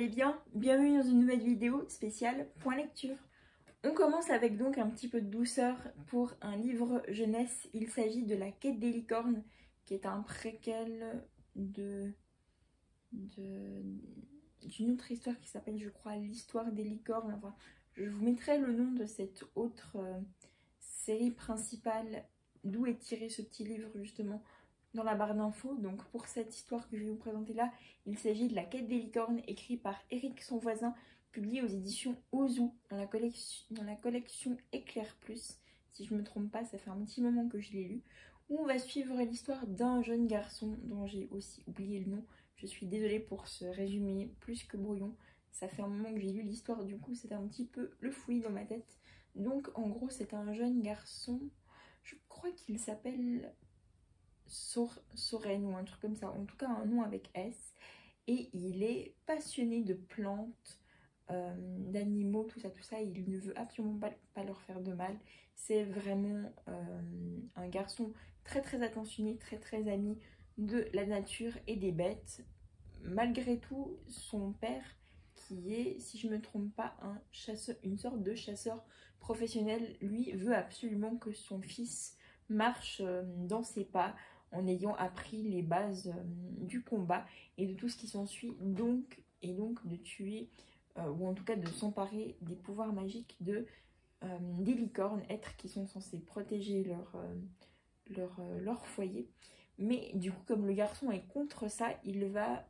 allez bien? Bienvenue dans une nouvelle vidéo spéciale Point Lecture. On commence avec donc un petit peu de douceur pour un livre jeunesse. Il s'agit de La Quête des licornes, qui est un préquel d'une autre histoire qui s'appelle, je crois, L'Histoire des licornes. Enfin, je vous mettrai le nom de cette autre série principale d'où est tiré ce petit livre justement dans la barre d'infos. Donc pour cette histoire que je vais vous présenter là, il s'agit de La Quête des licornes, écrit par Eric son voisin, publié aux éditions Ozu dans la collection Éclair Plus. Si je ne me trompe pas, ça fait un petit moment que je l'ai lu. Où on va suivre l'histoire d'un jeune garçon dont j'ai aussi oublié le nom. Je suis désolée pour ce résumé plus que brouillon. Ça fait un moment que j'ai lu l'histoire, du coup c'est un petit peu le fouillis dans ma tête. Donc en gros c'est un jeune garçon, je crois qu'il s'appelle Soren ou un truc comme ça, en tout cas un nom avec S, et il est passionné de plantes, d'animaux, tout ça, il ne veut absolument pas leur faire de mal. C'est vraiment un garçon très attentionné, très ami de la nature et des bêtes. Malgré tout, son père, qui est, si je ne me trompe pas, une sorte de chasseur professionnel, lui veut absolument que son fils marche dans ses pas, en ayant appris les bases du combat et de tout ce qui s'ensuit, et donc de tuer, ou en tout cas de s'emparer des pouvoirs magiques des licornes, êtres qui sont censés protéger leur foyer. Mais du coup, comme le garçon est contre ça, il va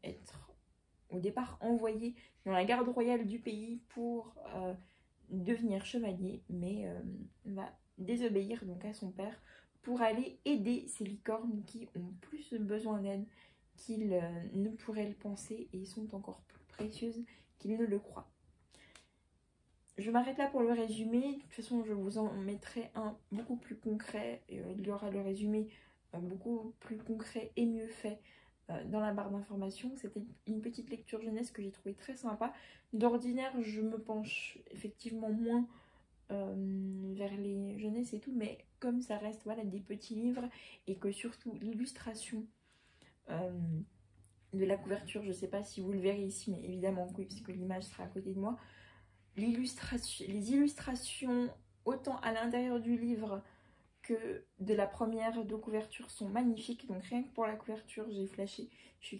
être au départ envoyé dans la garde royale du pays pour devenir chevalier, mais va désobéir donc à son père pour aller aider ces licornes qui ont plus besoin d'aide qu'il ne pourrait le penser et sont encore plus précieuses qu'il ne le croit. Je m'arrête là pour le résumé. De toute façon, je vous en mettrai un beaucoup plus concret. Il y aura le résumé beaucoup plus concret et mieux fait dans la barre d'informations. C'était une petite lecture jeunesse que j'ai trouvé très sympa. D'ordinaire, je me penche effectivement moins vers les jeunesses et tout, mais comme ça reste voilà, des petits livres et que surtout l'illustration de la couverture, je ne sais pas si vous le verrez ici, mais évidemment oui, puisque l'image sera à côté de moi, les illustrations autant à l'intérieur du livre que de la première de couverture sont magnifiques. Donc rien que pour la couverture, j'ai flashé. Je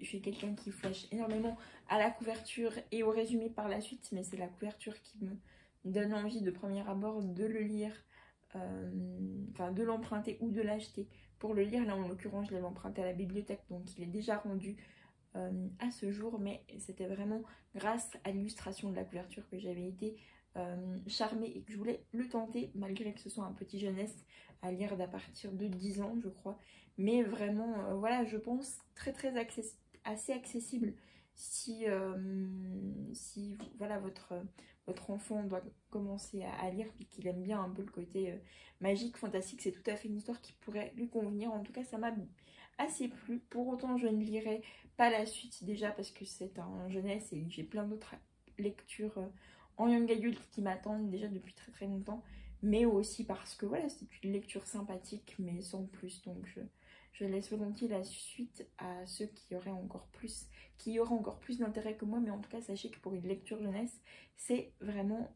suis quelqu'un qui flash énormément à la couverture et au résumé par la suite, mais c'est la couverture qui me donne envie de premier abord de le lire, enfin de l'emprunter ou de l'acheter pour le lire. Là en l'occurrence je l'avais emprunté à la bibliothèque, donc il est déjà rendu à ce jour, mais c'était vraiment grâce à l'illustration de la couverture que j'avais été charmée et que je voulais le tenter, malgré que ce soit un petit jeunesse à lire d'à partir de 10 ans je crois, mais vraiment voilà, je pense assez accessible si voilà, votre enfant doit commencer à lire et qu'il aime bien un peu le côté magique, fantastique. C'est tout à fait une histoire qui pourrait lui convenir. En tout cas ça m'a assez plu. Pour autant je ne lirai pas la suite, déjà parce que c'est un jeunesse et j'ai plein d'autres lectures en young adulte qui m'attendent déjà depuis très longtemps, mais aussi parce que voilà, c'est une lecture sympathique mais sans plus. Donc je laisse volontiers la suite à ceux qui auraient encore plus d'intérêt que moi, mais en tout cas sachez que pour une lecture jeunesse c'est vraiment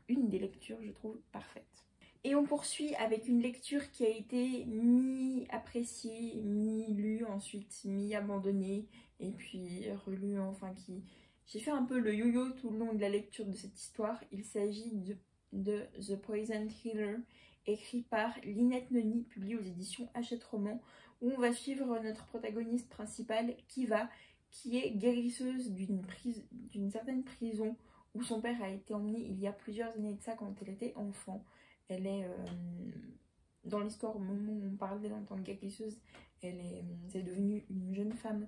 une des lectures, je trouve, parfaite. Et on poursuit avec une lecture qui a été mi-appréciée, mi-lue, ensuite mi-abandonnée, et puis relue, enfin j'ai fait un peu le yo-yo tout le long de la lecture de cette histoire. Il s'agit de The Poison Healer, écrit par Lynette Noni, publié aux éditions Hachette Roman, où on va suivre notre protagoniste principale, Kiva, qui est guérisseuse d'une certaine prison où son père a été emmené il y a plusieurs années de ça quand elle était enfant. Elle est dans l'histoire au moment où on parle d'elle en tant que guérisseuse, c'est devenue une jeune femme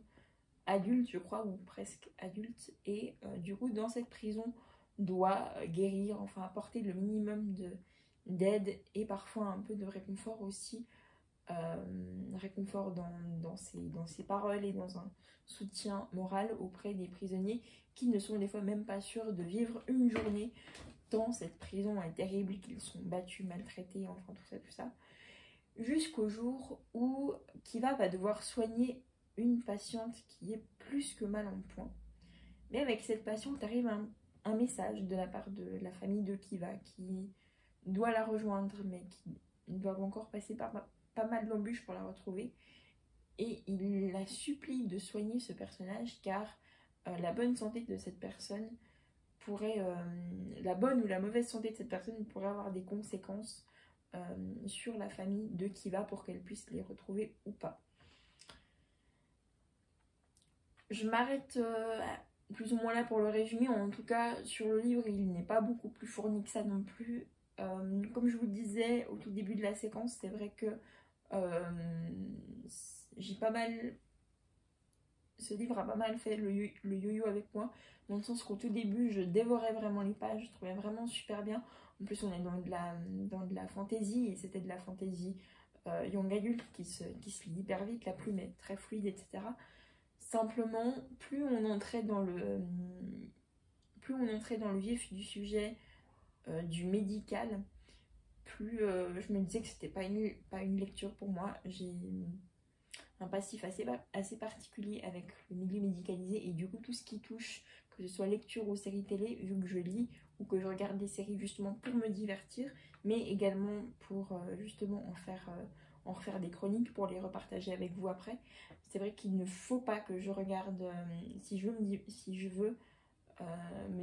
adulte je crois, ou presque adulte, et du coup dans cette prison doit guérir, enfin apporter le minimum d'aide et parfois un peu de réconfort aussi, réconfort dans ses paroles et dans un soutien moral auprès des prisonniers qui ne sont des fois même pas sûrs de vivre une journée tant cette prison est terrible, qu'ils sont battus, maltraités, enfin tout ça, jusqu'au jour où Kiva va devoir soigner une patiente qui est plus que mal en point. Mais avec cette patiente arrive un message de la part de la famille de Kiva qui doit la rejoindre, mais qui doivent encore passer par pas mal d'embûches pour la retrouver. Et il la supplie de soigner ce personnage car la bonne santé de cette personne pourrait, la bonne ou la mauvaise santé de cette personne pourrait avoir des conséquences sur la famille de Kiva pour qu'elle puisse les retrouver ou pas. Je m'arrête plus ou moins là pour le résumer. En tout cas, sur le livre, il n'est pas beaucoup plus fourni que ça non plus. Comme je vous le disais au tout début de la séquence, c'est vrai que j'ai pas mal... Ce livre a pas mal fait le yo-yo avec moi, dans le sens qu'au tout début, je dévorais vraiment les pages, je trouvais vraiment super bien. En plus, on est dans de la fantasy, et c'était de la fantasy young adulte qui se lit hyper vite, la plume est très fluide, etc. Simplement, plus on entrait dans le vif du sujet du médical, plus je me disais que c'était pas une lecture pour moi. J'ai un passif assez particulier avec le milieu médicalisé et du coup tout ce qui touche, que ce soit lecture ou série télé, vu que je lis ou que je regarde des séries justement pour me divertir, mais également pour justement en refaire des chroniques pour les repartager avec vous après. C'est vrai qu'il ne faut pas que je regarde, si je veux me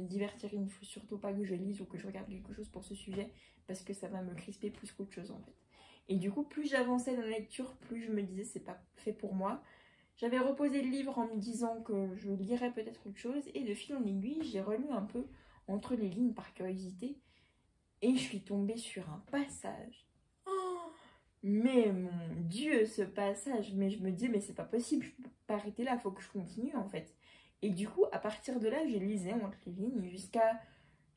divertir, il ne faut surtout pas que je lise ou que je regarde quelque chose pour ce sujet, parce que ça va me crisper plus qu'autre chose en fait. Et du coup, plus j'avançais dans la lecture, plus je me disais c'est pas fait pour moi. J'avais reposé le livre en me disant que je lirais peut-être autre chose, et de fil en aiguille, j'ai relu un peu entre les lignes par curiosité, et je suis tombée sur un passage. Oh, mais mon Dieu, ce passage, mais je me dis mais c'est pas possible, je peux pas arrêter là, faut que je continue en fait. Et du coup, à partir de là, j'ai lisé entre les lignes jusqu'à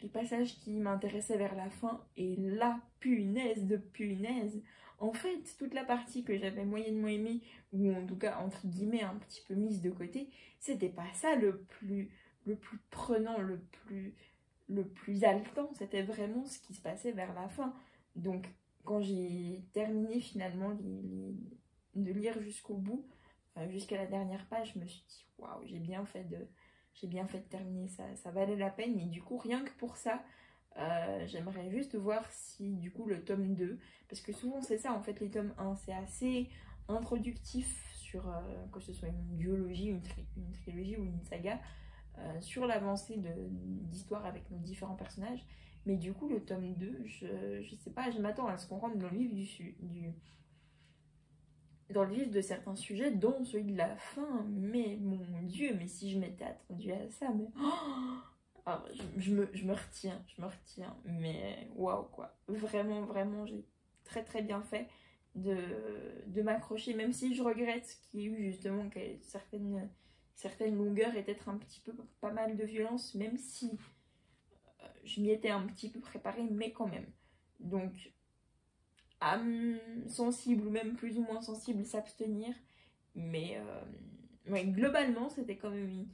les passages qui m'intéressaient vers la fin, et là, punaise de punaise, en fait, toute la partie que j'avais moyennement aimée, ou en tout cas, entre guillemets, un petit peu mise de côté, c'était pas ça le plus prenant, le plus haletant, c'était vraiment ce qui se passait vers la fin. Donc, quand j'ai terminé finalement de lire jusqu'au bout, jusqu'à la dernière page, je me suis dit, waouh, j'ai bien fait de terminer ça valait la peine. Et du coup, rien que pour ça, j'aimerais juste voir si du coup le tome 2, parce que souvent c'est ça en fait, les tomes 1 c'est assez introductif sur que ce soit une duologie, une trilogie ou une saga, sur l'avancée d'histoire avec nos différents personnages. Mais du coup le tome 2, je sais pas, je m'attends à ce qu'on rentre dans le vif dans le vif de certains sujets, dont celui de la fin. Mais mon Dieu, mais si je m'étais attendue à ça, mais oh, je me retiens, mais waouh quoi, vraiment j'ai très très bien fait de m'accrocher, même si je regrette qu'il y ait eu justement que certaines longueurs et peut-être un petit peu pas mal de violence, même si je m'y étais un petit peu préparée, mais quand même. Donc âme sensible ou même plus ou moins sensible, s'abstenir. Mais ouais, globalement, c'était quand même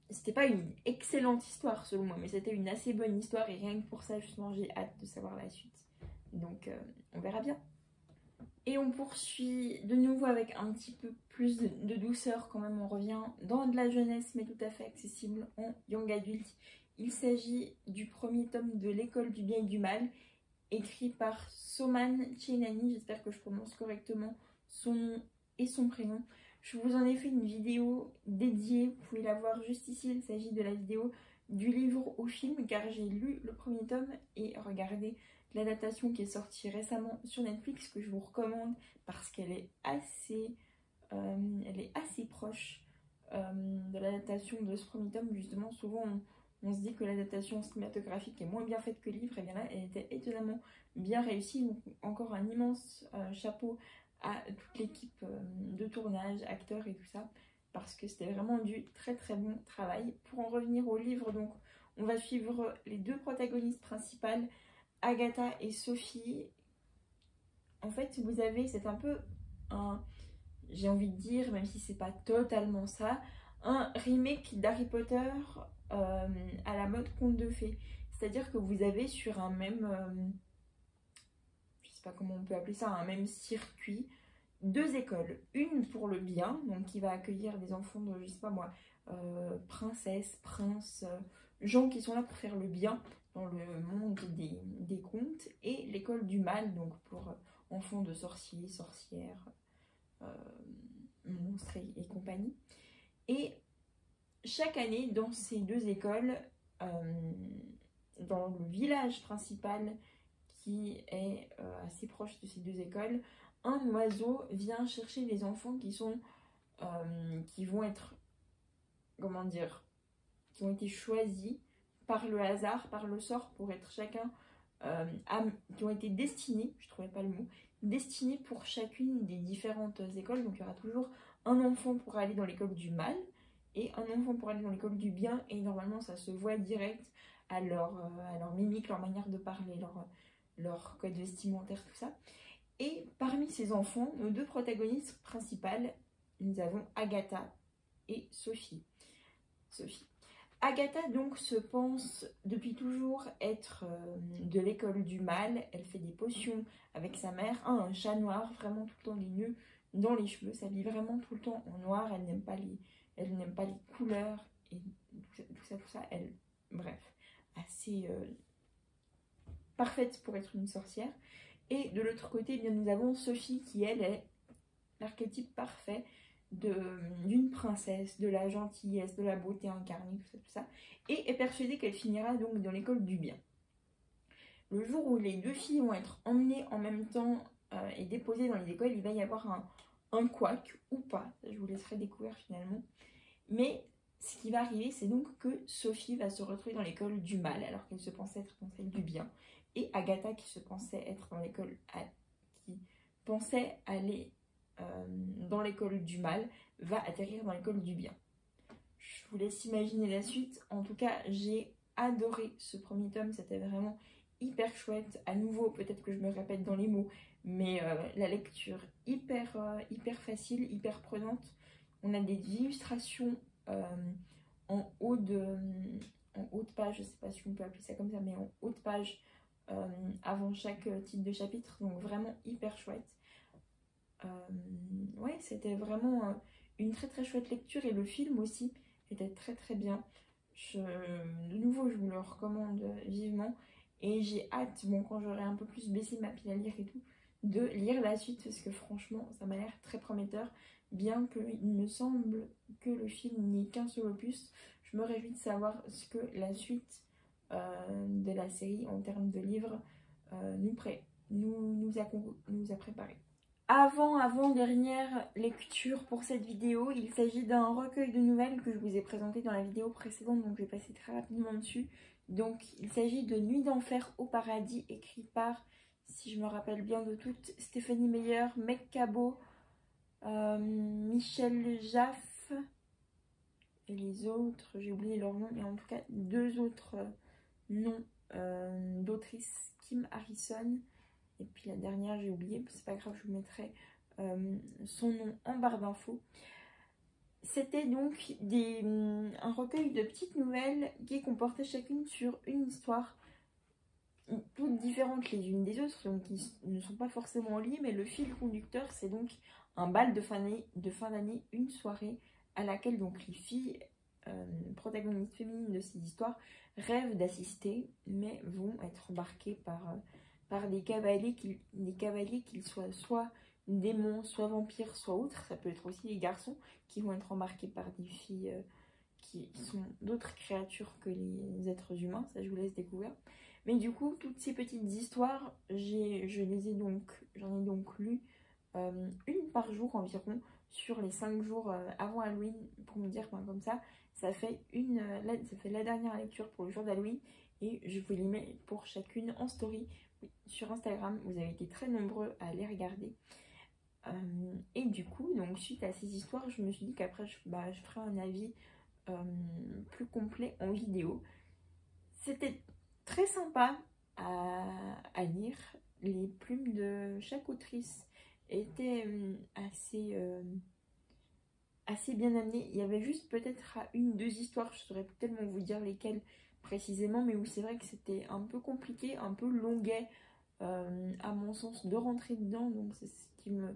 c'était pas une excellente histoire selon moi, mais c'était une assez bonne histoire, et rien que pour ça, justement, j'ai hâte de savoir la suite. Donc, on verra bien. Et on poursuit de nouveau avec un petit peu plus de douceur quand même. On revient dans de la jeunesse, mais tout à fait accessible en young adulte. Il s'agit du premier tome de L'école du bien et du mal, écrit par Soman Chenani, j'espère que je prononce correctement son nom et son prénom. Je vous en ai fait une vidéo dédiée, vous pouvez la voir juste ici, il s'agit de la vidéo du livre au film, car j'ai lu le premier tome et regardé l'adaptation qui est sortie récemment sur Netflix, que je vous recommande parce qu'elle est assez proche de l'adaptation de ce premier tome. Justement, souvent on se dit que l'adaptation cinématographique est moins bien faite que le livre, et bien là elle était étonnamment bien réussie. Donc encore un immense chapeau à toute l'équipe de tournage, acteurs et tout ça, parce que c'était vraiment du très très bon travail. Pour en revenir au livre, donc on va suivre les deux protagonistes principales, Agatha et Sophie. En fait, vous avez, c'est un peu un, j'ai envie de dire, même si c'est pas totalement ça, un remake d'Harry Potter à la mode conte de fées. C'est-à-dire que vous avez sur un même, je sais pas comment on peut appeler ça, un même circuit, 2 écoles. Une pour le bien, donc qui va accueillir des enfants de, je sais pas moi, princesses, princes, gens qui sont là pour faire le bien dans le monde des contes. Et l'école du mal, donc pour enfants de sorciers, sorcières, monstres et compagnie. Et chaque année, dans ces 2 écoles, dans le village principal qui est assez proche de ces 2 écoles, un oiseau vient chercher les enfants qui vont être, comment dire, qui ont été choisis par le hasard, par le sort, pour être chacun, qui ont été destinés, je ne trouvais pas le mot, destinés pour chacune des différentes écoles. Donc il y aura toujours un enfant pour aller dans l'école du mal et un enfant pour aller dans l'école du bien, et normalement ça se voit direct à leur mimique, leur manière de parler, leur code vestimentaire, tout ça. Et parmi ces enfants, nos 2 protagonistes principales, nous avons Agatha et Sophie. Agatha donc se pense depuis toujours être de l'école du mal. Elle fait des potions avec sa mère, un chat noir, vraiment tout le temps des nœuds dans les cheveux, s'habille vraiment tout le temps en noir, elle n'aime pas les couleurs et tout ça, elle, bref, assez parfaite pour être une sorcière. Et de l'autre côté, eh bien, nous avons Sophie qui, elle, est l'archétype parfait d'une princesse, de la gentillesse, de la beauté incarnée, tout ça, et est persuadée qu'elle finira donc dans l'école du bien. Le jour où les 2 filles vont être emmenées en même temps et déposées dans les écoles, il va y avoir un couac ou pas, je vous laisserai découvrir finalement. Mais ce qui va arriver, c'est donc que Sophie va se retrouver dans l'école du mal, alors qu'elle se pensait être dans celle du bien. Et Agatha, qui se pensait être dans l'école, qui pensait aller dans l'école du mal, va atterrir dans l'école du bien. Je vous laisse imaginer la suite. En tout cas, j'ai adoré ce premier tome, c'était vraiment hyper chouette. À nouveau, peut-être que je me répète dans les mots, mais la lecture hyper facile, hyper prenante. On a des illustrations en haut de page, je ne sais pas si on peut appeler ça comme ça, mais en haut de page avant chaque titre de chapitre, donc vraiment hyper chouette. Ouais, c'était vraiment une très chouette lecture, et le film aussi était très bien. De nouveau, je vous le recommande vivement, et j'ai hâte, bon, quand j'aurai un peu plus baissé ma pile à lire et tout, de lire la suite, parce que franchement ça m'a l'air très prometteur. Bien qu'il me semble que le film n'ait qu'un seul opus, je me réjouis de savoir ce que la suite de la série en termes de livres nous a préparé. Avant-dernière lecture pour cette vidéo, il s'agit d'un recueil de nouvelles que je vous ai présenté dans la vidéo précédente, donc je vais passer très rapidement dessus. Donc il s'agit de Nuit d'enfer au paradis, écrit par, si je me rappelle bien de toutes, Stéphanie Meyer, Meg Cabot, Michel Jaff et les autres, j'ai oublié leur nom, mais en tout cas 2 autres noms d'autrices, Kim Harrison, et puis la dernière j'ai oublié, c'est pas grave, je vous mettrai son nom en barre d'infos. C'était donc un recueil de petites nouvelles qui comportaient chacune sur une histoire, toutes différentes les unes des autres, donc qui ne sont pas forcément liées, mais le fil conducteur c'est donc un bal de fin d'année, une soirée à laquelle donc les filles protagonistes féminines de ces histoires rêvent d'assister, mais vont être embarquées par des cavaliers, qu'ils soient soit démons, soit vampires, soit autres. Ça peut être aussi les garçons qui vont être embarqués par des filles qui sont d'autres créatures que les êtres humains. Ça, je vous laisse découvrir. Mais du coup, toutes ces petites histoires, j'en ai donc lu une par jour environ sur les 5 jours avant Halloween, pour me dire, comme ça fait la dernière lecture pour le jour d'Halloween, et je vous les mets pour chacune en story sur Instagram. Vous avez été très nombreux à les regarder. Et du coup, donc suite à ces histoires, je me suis dit qu'après je ferai un avis plus complet en vidéo. C'était très sympa à lire. Les plumes de chaque autrice étaient assez bien amenées. Il y avait juste peut-être 1-2 histoires, je saurais plus tellement vous dire lesquelles précisément, mais où c'est vrai que c'était un peu compliqué, un peu longuet à mon sens de rentrer dedans, donc c'est ce qui me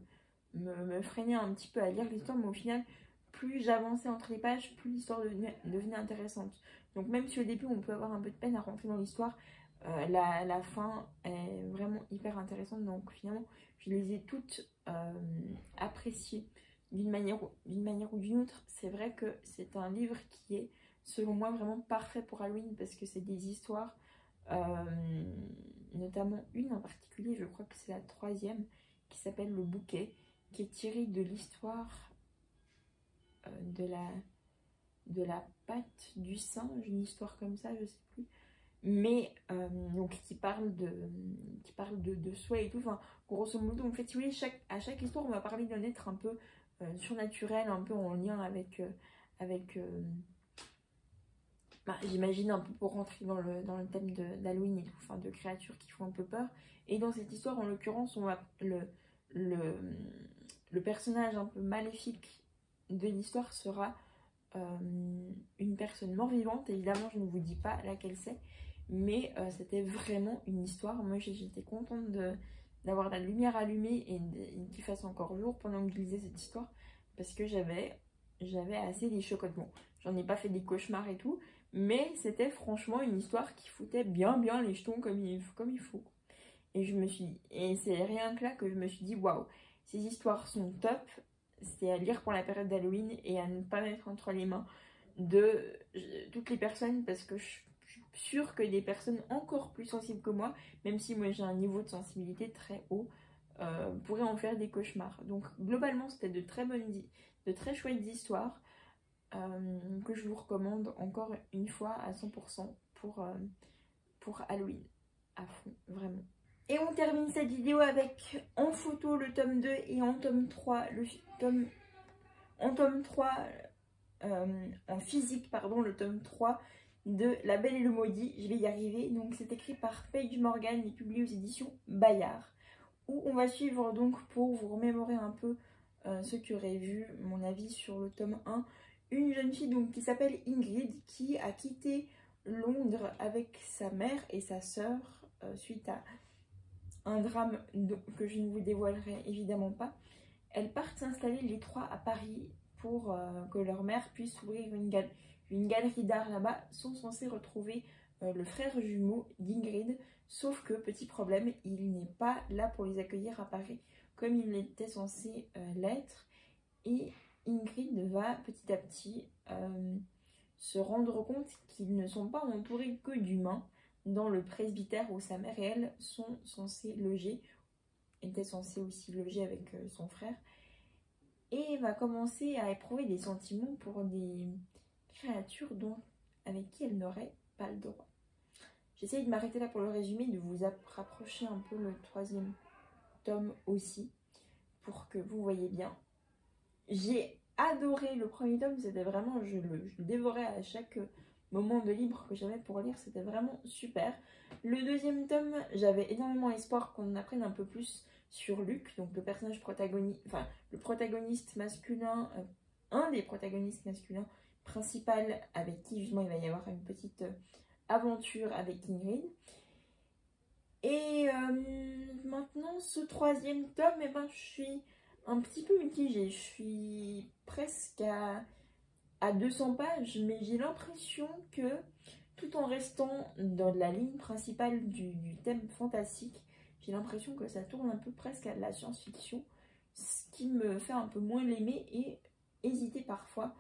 me freinait un petit peu à lire l'histoire, mais au final, plus j'avançais entre les pages, plus l'histoire devenait intéressante. Donc même si au début on peut avoir un peu de peine à rentrer dans l'histoire, la fin est vraiment hyper intéressante. Donc finalement, je les ai toutes appréciées d'une manière ou d'une autre. C'est vrai que c'est un livre qui est, selon moi, vraiment parfait pour Halloween parce que c'est des histoires, notamment une en particulier, je crois que c'est la troisième, qui s'appelle Le Bouquet, qui est tirée de l'histoire de la patte du singe, une histoire comme ça, je sais plus. Mais donc qui parle de soi et tout. Enfin, grosso modo, en fait, si vous voulez, à chaque histoire, on va parler d'un être un peu surnaturel, un peu en lien avec j'imagine un peu pour rentrer dans le thème d'Halloween et tout, enfin de créatures qui font un peu peur. Et dans cette histoire, en l'occurrence, on va le personnage un peu maléfique de l'histoire sera une personne mort-vivante. Évidemment, je ne vous dis pas laquelle c'est, mais c'était vraiment une histoire. Moi, j'étais contente d'avoir la lumière allumée et qu'il fasse encore jour pendant que je lisais cette histoire, parce que j'avais assez des chocottes. Bon, j'en ai pas fait des cauchemars et tout, mais c'était franchement une histoire qui foutait bien les jetons comme il faut. Et c'est rien que là que je me suis dit, waouh, ces histoires sont top. C'est à lire pour la période d'Halloween et à ne pas mettre entre les mains de toutes les personnes, parce que je suis sûre que des personnes encore plus sensibles que moi, même si moi j'ai un niveau de sensibilité très haut, pourraient en faire des cauchemars. Donc globalement, c'était de très chouettes histoires que je vous recommande encore une fois à 100% pour Halloween. À fond, vraiment. Et on termine cette vidéo avec en photo le tome 2 et en tome 3 en physique, pardon, le tome 3 de La Belle et le Maudit. Je vais y arriver. Donc c'est écrit par Paige Morgan et publié aux éditions Bayard, où on va suivre donc, pour vous remémorer un peu ceux qui auraient vu mon avis sur le tome 1, une jeune fille donc qui s'appelle Ingrid, qui a quitté Londres avec sa mère et sa sœur suite à un drame que je ne vous dévoilerai évidemment pas. Elles partent s'installer les trois à Paris pour que leur mère puisse ouvrir une galerie d'art là-bas. Sont censés retrouver le frère jumeau d'Ingrid, sauf que, petit problème, il n'est pas là pour les accueillir à Paris comme il était censé l'être. Et Ingrid va petit à petit se rendre compte qu'ils ne sont pas entourés que d'humains dans le presbytère où sa mère et elle sont censées loger, était censée aussi loger avec son frère, et va commencer à éprouver des sentiments pour des créatures avec qui elle n'aurait pas le droit. J'essaye de m'arrêter là pour le résumé, de vous rapprocher un peu le troisième tome aussi, pour que vous voyez bien. J'ai adoré le premier tome, c'était vraiment, je le dévorais à chaque moment de libre que j'avais pour lire, c'était vraiment super. Le deuxième tome, j'avais énormément espoir qu'on apprenne un peu plus sur Luc, donc le personnage protagoniste, enfin le protagoniste masculin, un des protagonistes masculins principal, avec qui justement il va y avoir une petite aventure avec Ingrid. Et maintenant ce troisième tome, eh ben, je suis un petit peu mitigée, je suis presque à 200 pages, mais j'ai l'impression que, tout en restant dans la ligne principale du thème fantastique, j'ai l'impression que ça tourne un peu presque à de la science-fiction, ce qui me fait un peu moins l'aimer et hésiter parfois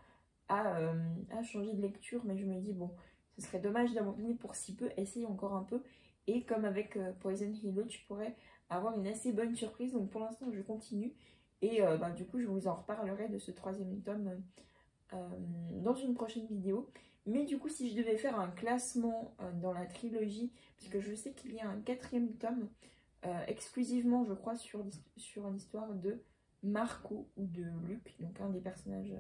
à changer de lecture. Mais je me dis, bon, ce serait dommage d'abandonner pour si peu, essayer encore un peu. Et comme avec Poison Halo, tu pourrais avoir une assez bonne surprise. Donc pour l'instant, je continue. Et du coup, je vous en reparlerai de ce troisième tome dans une prochaine vidéo. Mais du coup, si je devais faire un classement dans la trilogie, parce que je sais qu'il y a un quatrième tome exclusivement, je crois, sur l'histoire de Marco ou de Luc, donc un des personnages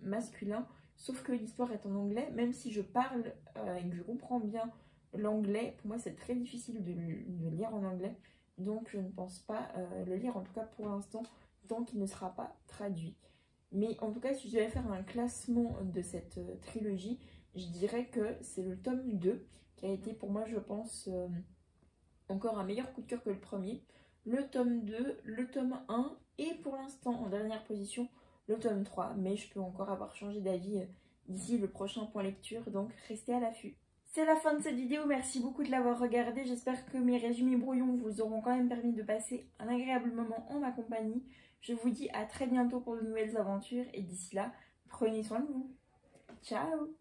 masculins, sauf que l'histoire est en anglais. Même si je parle et que je comprends bien l'anglais, pour moi c'est très difficile de lire en anglais, donc je ne pense pas le lire, en tout cas pour l'instant, tant qu'il ne sera pas traduit. Mais en tout cas, si je devais faire un classement de cette trilogie, je dirais que c'est le tome 2 qui a été pour moi, je pense, encore un meilleur coup de cœur que le premier. le tome 2, le tome 1 et pour l'instant en dernière position le tome 3. Mais je peux encore avoir changé d'avis d'ici le prochain point lecture, donc restez à l'affût. C'est la fin de cette vidéo, merci beaucoup de l'avoir regardée. J'espère que mes résumés brouillons vous auront quand même permis de passer un agréable moment en ma compagnie. Je vous dis à très bientôt pour de nouvelles aventures et d'ici là, prenez soin de vous. Ciao!